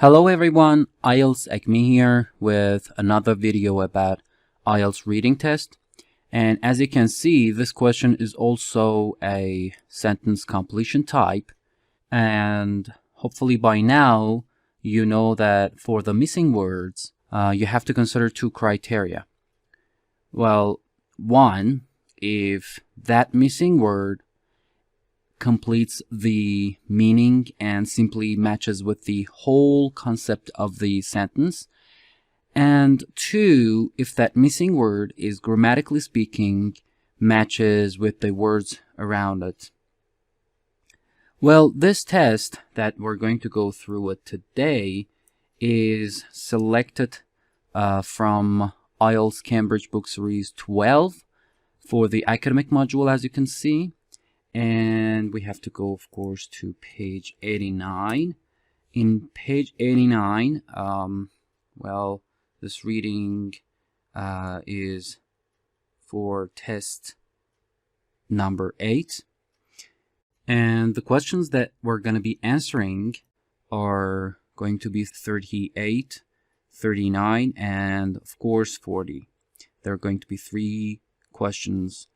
Hello everyone, IELTS Acme here with another video about IELTS reading test. And as you can see, this question is also a sentence completion type. And hopefully by now, you know that for the missing words, you have to consider two criteria. Well, one, if that missing word completes the meaning and simply matches with the whole concept of the sentence. And two, if that missing word is grammatically speaking, matches with the words around it. Well, this test that we're going to go through it today is selected from IELTS Cambridge Book Series 12 for the academic module, as you can see. And we have to go, of course, to page 89. In page 89, well, this reading is for test number 8. And the questions that we're going to be answering are going to be 38, 39, and of course 40. There are going to be 3 questions.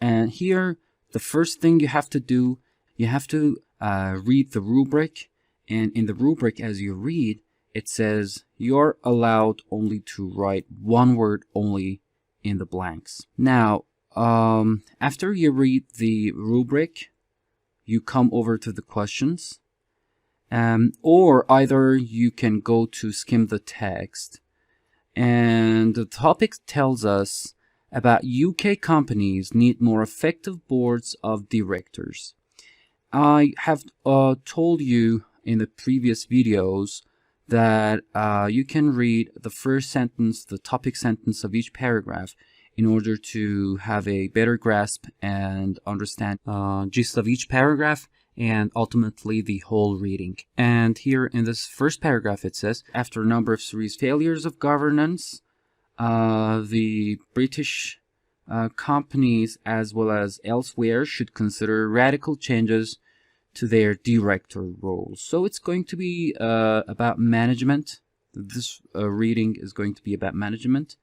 And here, the first thing you have to do, you have to read the rubric. And in the rubric, as you read, it says you're allowed only to write one word only in the blanks. Now, after you read the rubric, you come over to the questions. Or either you can go to skim the text. And the topic tells us about UK companies need more effective boards of directors. I have told you in the previous videos that you can read the first sentence, the topic sentence of each paragraph in order to have a better grasp and understand gist of each paragraph and ultimately the whole reading. And here in this first paragraph it says, after a number of serious failures of governance, the British companies as well as elsewhere should consider radical changes to their director roles. So it's going to be about management. This reading is going to be about management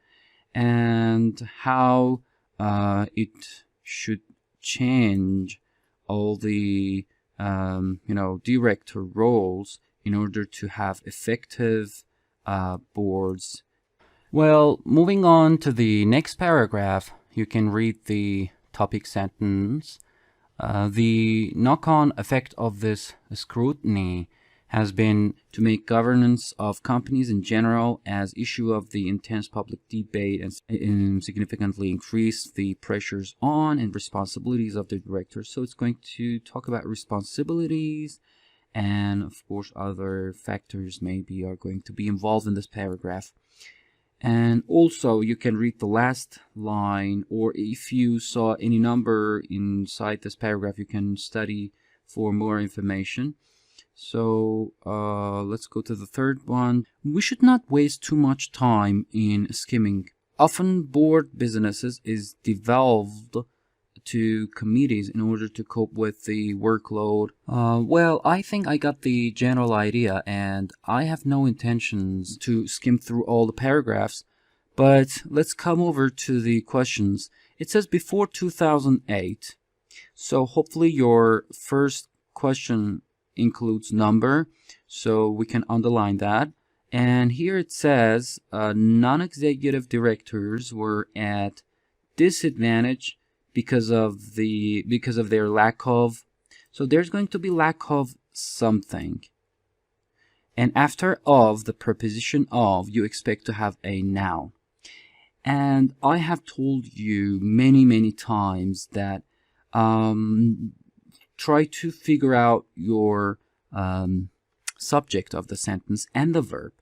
and how it should change all the director roles in order to have effective boards. Well, moving on to the next paragraph, you can read the topic sentence. The knock-on effect of this scrutiny has been to make governance of companies in general as issue of the intense public debate and significantly increase the pressures on and responsibilities of the directors. So it's going to talk about responsibilities, and of course other factors maybe are going to be involved in this paragraph. And also you can read the last line, or if you saw any number inside this paragraph, you can study for more information. So let's go to the third one. We should not waste too much time in skimming. Often board businesses is devolved to committees in order to cope with the workload. Well, I think I got the general idea, and I have no intentions to skim through all the paragraphs, but let's come over to the questions. It says before 2008, so hopefully your first question includes number, so we can underline that. And here it says non-executive directors were at disadvantage because of their lack of, so there's going to be lack of something, and after of, the preposition of, you expect to have a noun. And I have told you many times that try to figure out your subject of the sentence and the verb.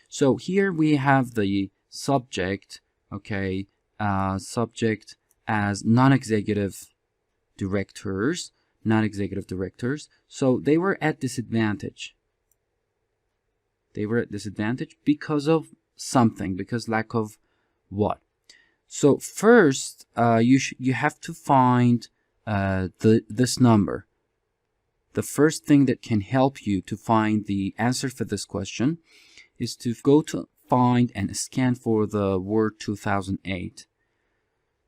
So here we have the subject, okay, subject as non-executive directors. So they were at disadvantage. They were at disadvantage because of something, because lack of what? So first, you have to find this number. the first thing that can help you to find the answer for this question is to go to find and scan for the word 2008.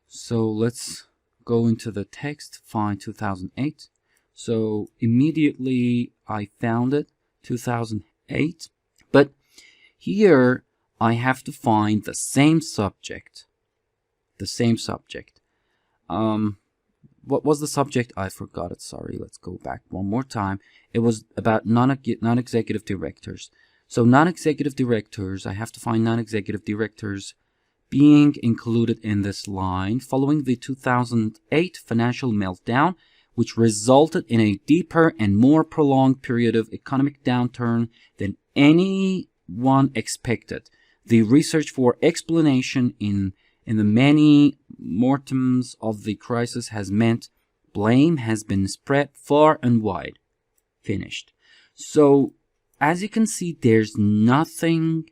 So let's go into the text, find 2008. So immediately I found it, 2008. But here I have to find the same subject. The same subject. What was the subject? I forgot it. Sorry. Let's go back one more time. It was about non-executive directors. So non-executive directors, I have to find non-executive directors being included in this line following the 2008 financial meltdown, which resulted in a deeper and more prolonged period of economic downturn than anyone expected. The research for explanation in the many mortems of the crisis has meant blame has been spread far and wide. Finished. So, as you can see, there's nothing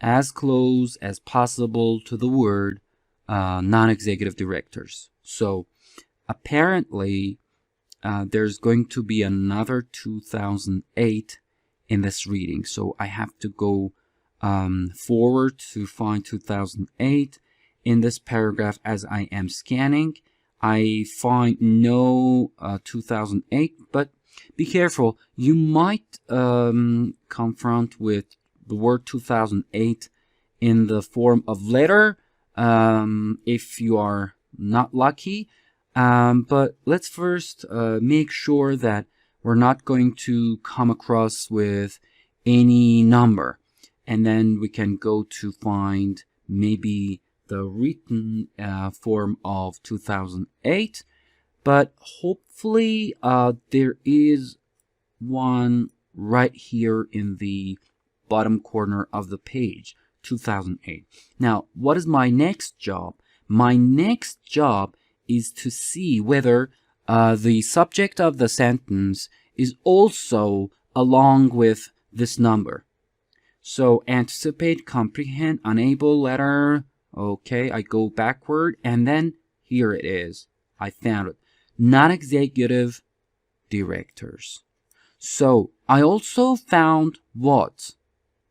as close as possible to the word non-executive directors. So, apparently, there's going to be another 2008 in this reading. So, I have to go forward to find 2008. In this paragraph, as I am scanning, I find no 2008, but be careful. You might confront with the word 2008 in the form of letter if you are not lucky. But let's first make sure that we're not going to come across with any number. And then we can go to find maybe the written form of 2008, but hopefully there is one right here in the bottom corner of the page, 2008. Now, what is my next job? My next job is to see whether the subject of the sentence is also along with this number. So, anticipate, comprehend, unable, letter. Okay, I go backward, and then here it is. I found it. Non-executive directors. So, I also found what?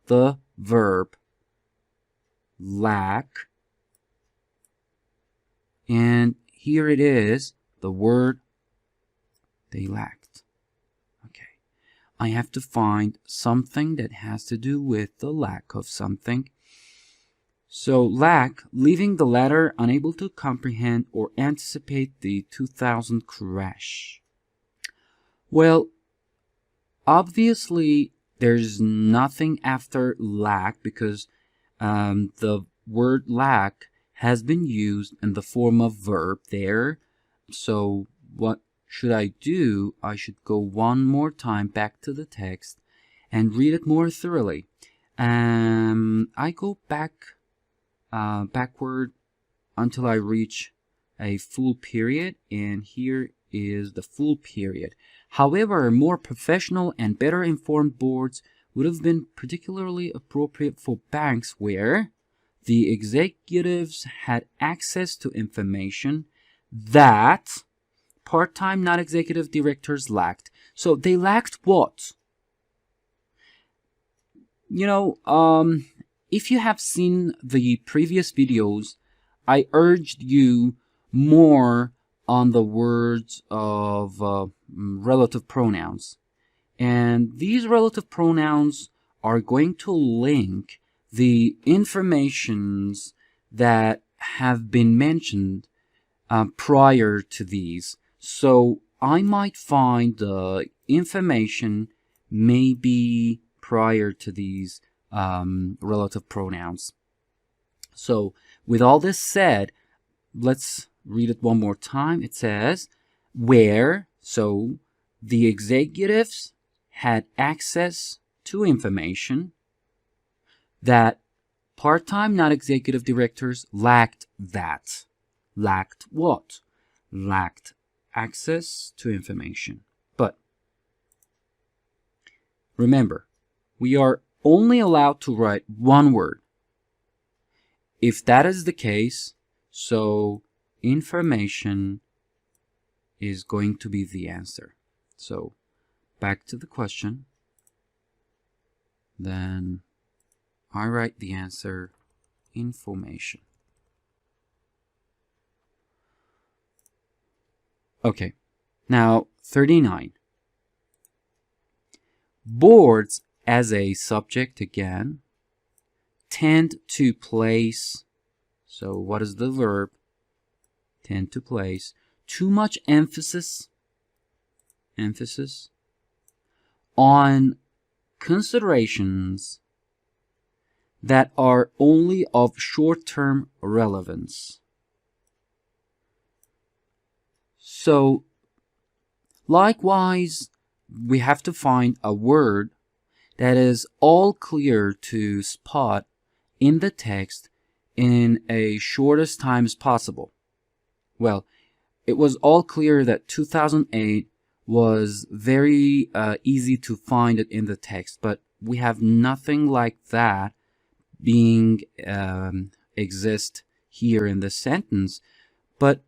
The verb lack. And here it is, the word they lacked. Okay, I have to find something that has to do with the lack of something. So, lack, leaving the latter unable to comprehend or anticipate the 2000 crash. Well, obviously, there's nothing after lack because the word lack has been used in the form of verb there. So, what should I do? I should go one more time back to the text and read it more thoroughly. I go backward until I reach a full period, and here is the full period. However, more professional and better informed boards would have been particularly appropriate for banks where the executives had access to information that part-time non-executive directors lacked. So they lacked what? You know, if you have seen the previous videos, I urged you more on the words of relative pronouns. And these relative pronouns are going to link the informations that have been mentioned prior to these. So I might find the information maybe prior to these relative pronouns. So with all this said, let's read it one more time. It says, where, so the executives had access to information that part-time non-executive directors lacked that. Lacked what? Lacked access to information. But remember, we are only allowed to write one word. If that is the case, so information is going to be the answer. So back to the question. Then I write the answer, information. Okay, now 39. Boards as a subject again tend to place, so what is the verb? Tend to place too much emphasis on considerations that are only of short-term relevance. So, likewise, we have to find a word that is all clear to spot in the text in a shortest time as possible. Well, it was all clear that 2008 was very easy to find it in the text, but we have nothing like that being exist here in this sentence. But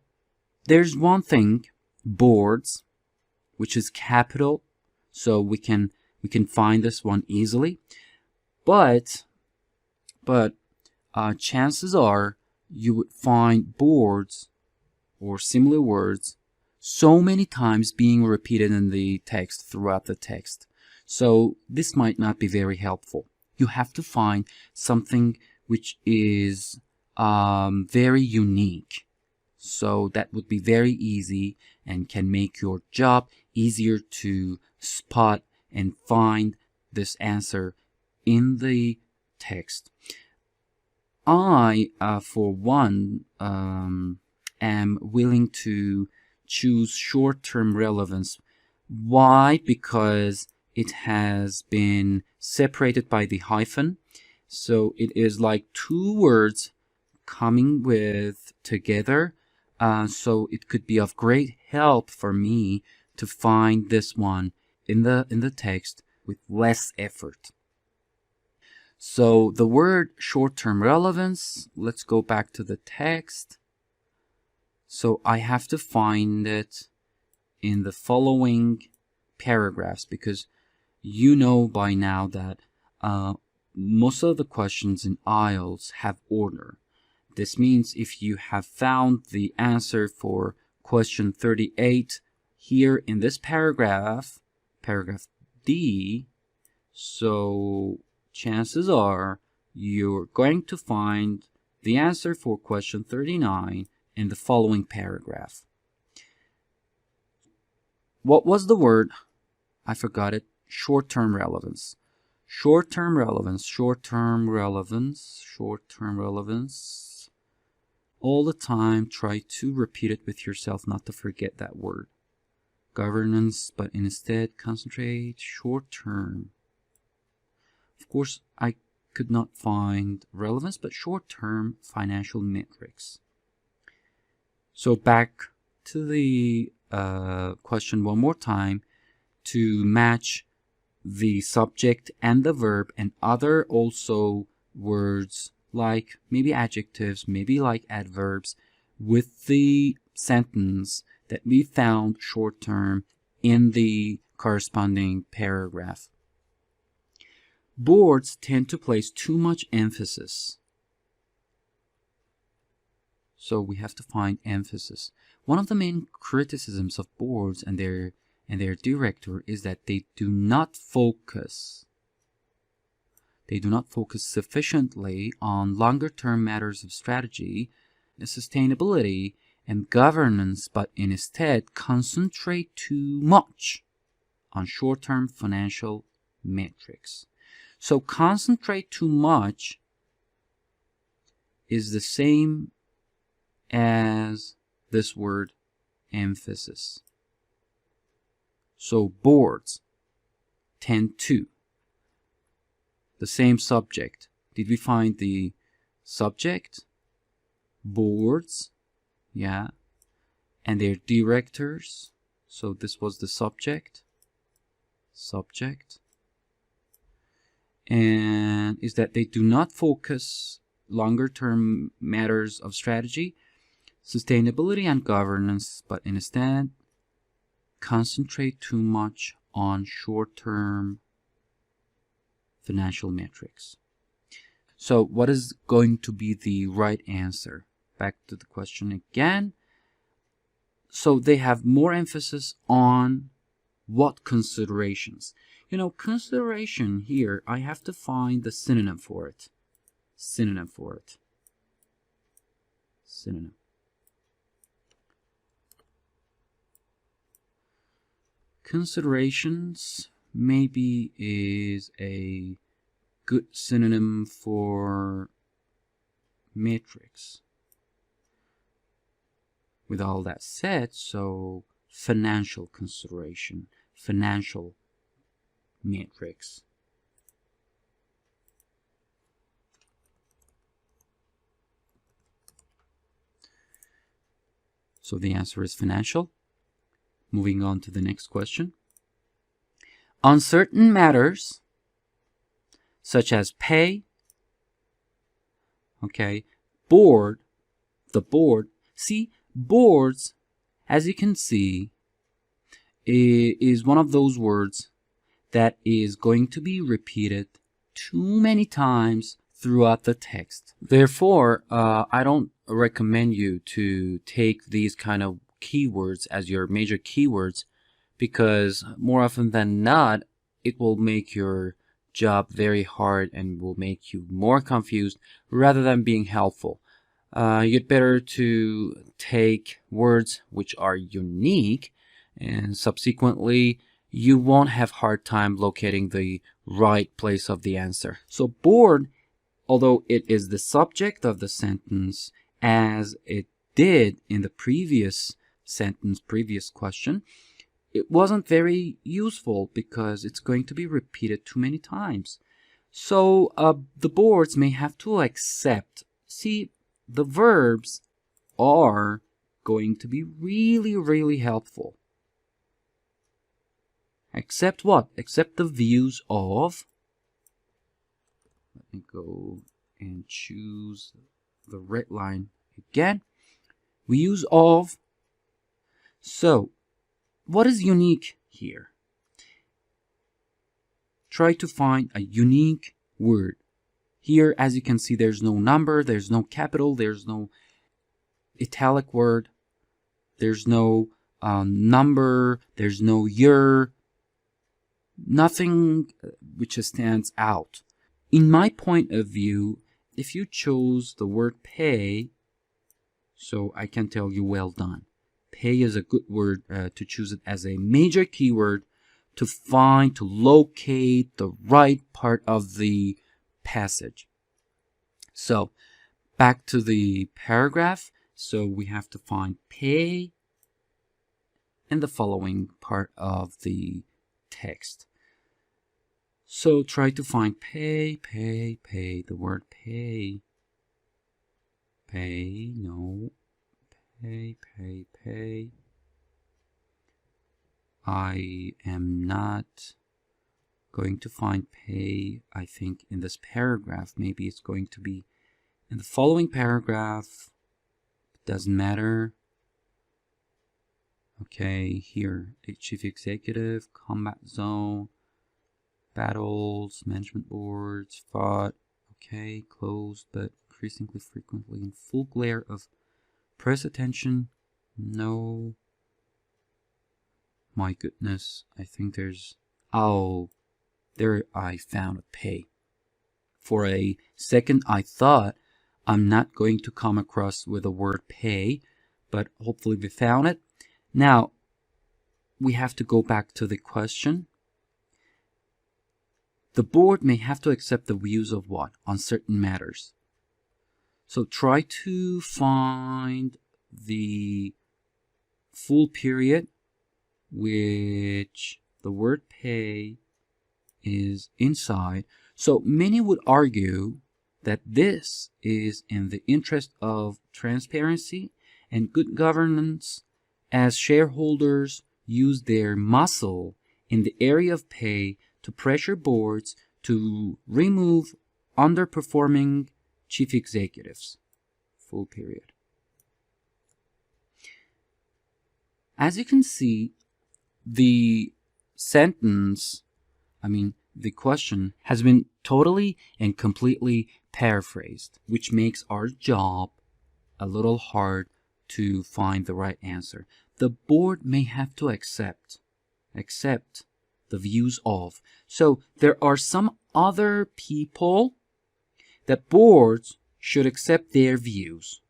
there's one thing, boards, which is capital, so we can find this one easily. But chances are you would find boards or similar words so many times being repeated in the text, throughout the text. So this might not be very helpful. You have to find something which is very unique. So that would be very easy and can make your job easier to spot and find this answer in the text. I, for one, am willing to choose short-term relevance. Why? Because it has been separated by the hyphen. So it is like two words coming with together. So it could be of great help for me to find this one in the text with less effort. So the word short-term relevance, let's go back to the text. So I have to find it in the following paragraphs, because you know by now that most of the questions in IELTS have order. This means if you have found the answer for question 38 here in this paragraph, paragraph D, so chances are you're going to find the answer for question 39 in the following paragraph. What was the word? I forgot it. Short-term relevance. Short-term relevance, short-term relevance, short-term relevance. All the time, try to repeat it with yourself, not to forget that word. Governance, but instead concentrate short-term. Of course, I could not find relevance, but short-term financial metrics. So back to the question one more time to match the subject and the verb and other also words like maybe adjectives, maybe like adverbs with the sentence that we found short term in the corresponding paragraph. Boards tend to place too much emphasis. So we have to find emphasis. One of the main criticisms of boards and their director is that they do not focus. They do not focus sufficiently on longer-term matters of strategy, sustainability, and governance, but instead concentrate too much on short-term financial metrics. So concentrate too much is the same as this word emphasis. So boards tend to. The same subject. Did we find the subject? Boards. Yeah. And their directors. So this was the subject. Subject. And is that they do not focus longer term matters of strategy, sustainability and governance, but instead concentrate too much on short-term financial metrics. So what is going to be the right answer? Back to the question again. So they have more emphasis on what considerations? Consideration here, I have to find the synonym for it. Synonym. Considerations maybe is a good synonym for matrix. With all that said, so financial consideration, financial matrix. So the answer is financial. Moving on to the next question. On certain matters, such as pay, okay, board, the board. See, boards, as you can see, is one of those words that is going to be repeated too many times throughout the text. Therefore, I don't recommend you to take these kind of keywords as your major keywords, because more often than not, it will make your job very hard and will make you more confused rather than being helpful. You'd better to take words which are unique, and subsequently you won't have hard time locating the right place of the answer. So board, although it is the subject of the sentence as it did in the previous sentence, previous question, it wasn't very useful because it's going to be repeated too many times. So the boards may have to accept. See, the verbs are going to be really, really helpful. Accept what? Accept the views of. Let me go and choose the red line again. We use of. So, what is unique here? Try to find a unique word. Here, as you can see, there's no number, there's no capital, there's no italic word, there's no number, there's no year, nothing which stands out. In my point of view, if you chose the word pay, so I can tell you well done. Pay is a good word to choose it as a major keyword to find, to locate the right part of the passage. So back to the paragraph. So we have to find pay in the following part of the text. So try to find pay, the word pay. Pay, no. Pay. I am not going to find pay, I think, in this paragraph. Maybe it's going to be in the following paragraph. It doesn't matter. Okay, here, a chief executive, combat zone, battles, management boards, fought. Okay, closed, but increasingly frequently in full glare of press attention. No. My goodness, I think there's... Oh, there I found a pay. For a second, I thought I'm not going to come across with the word pay, but hopefully we found it. Now, we have to go back to the question. The board may have to accept the views of what? On certain matters. So try to find the full period which the word pay is inside. So many would argue that this is in the interest of transparency and good governance, as shareholders use their muscle in the area of pay to pressure boards to remove underperforming chief executives. Full period. As you can see, the sentence, the question has been totally and completely paraphrased, which makes our job a little hard to find the right answer. The board may have to accept the views of. So there are some other people that boards should accept their views.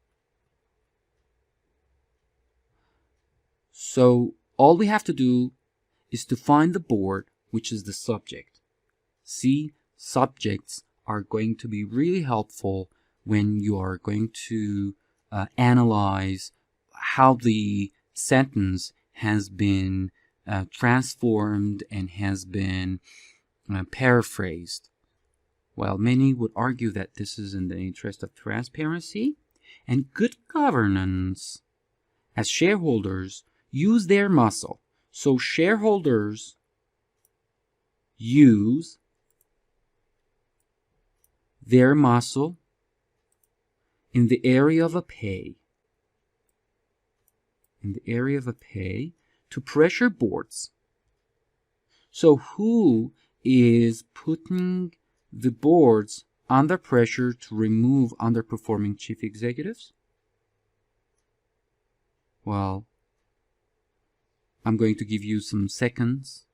So all we have to do is to find the board, which is the subject. See, subjects are going to be really helpful when you are going to analyze how the sentence has been transformed and has been paraphrased. While many would argue that this is in the interest of transparency and good governance, as shareholders use their muscle. So shareholders use their muscle in the area of a pay. To pressure boards. So who is putting the boards under pressure to remove underperforming chief executives? Well, I'm going to give you some seconds.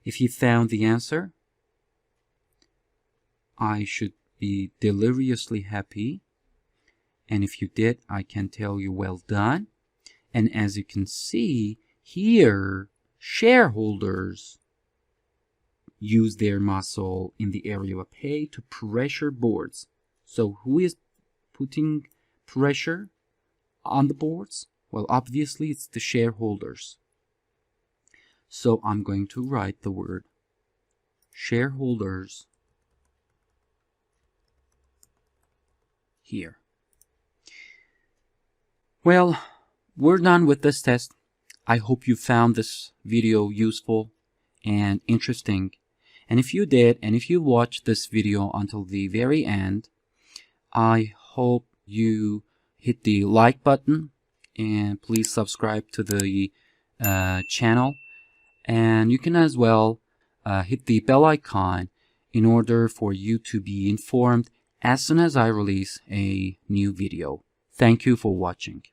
If you found the answer, I should be deliriously happy. And if you did, I can tell you well done. And as you can see here, shareholders use their muscle in the area of pay to pressure boards. So who is putting pressure on the boards? Well, obviously it's the shareholders. So I'm going to write the word shareholders here. Well, we're done with this test. I hope you found this video useful and interesting. And if you did, and if you watched this video until the very end, I hope you hit the like button and please subscribe to the channel. And you can as well hit the bell icon in order for you to be informed as soon as I release a new video. Thank you for watching.